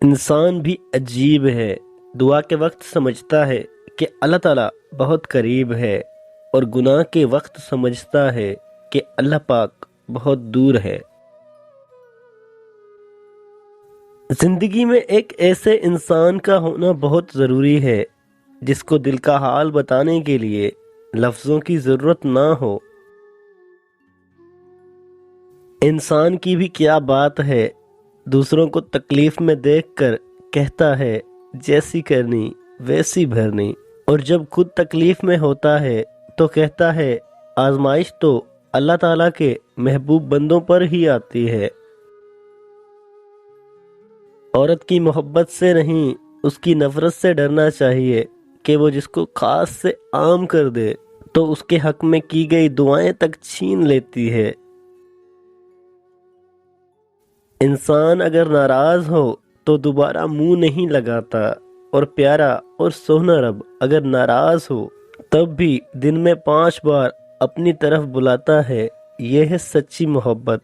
انسان بھی عجیب ہے، دعا کے وقت سمجھتا ہے کہ اللہ تعالیٰ بہت قریب ہے، اور گناہ کے وقت سمجھتا ہے کہ اللہ پاک بہت دور ہے۔ زندگی میں ایک ایسے انسان کا ہونا بہت ضروری ہے جس کو دل کا حال بتانے کے لیے لفظوں کی ضرورت نہ ہو۔ انسان کی بھی کیا بات ہے، دوسروں کو تکلیف میں دیکھ کر کہتا ہے جیسی کرنی ویسی بھرنی، اور جب خود تکلیف میں ہوتا ہے تو کہتا ہے آزمائش تو اللہ تعالیٰ کے محبوب بندوں پر ہی آتی ہے۔ عورت کی محبت سے نہیں، اس کی نفرت سے ڈرنا چاہیے کہ وہ جس کو خاص سے عام کر دے تو اس کے حق میں کی گئی دعائیں تک چھین لیتی ہے۔ انسان اگر ناراض ہو تو دوبارہ منہ نہیں لگاتا، اور پیارا اور سوہنا رب اگر ناراض ہو تب بھی دن میں 5 بار اپنی طرف بلاتا ہے۔ یہ ہے سچی محبت۔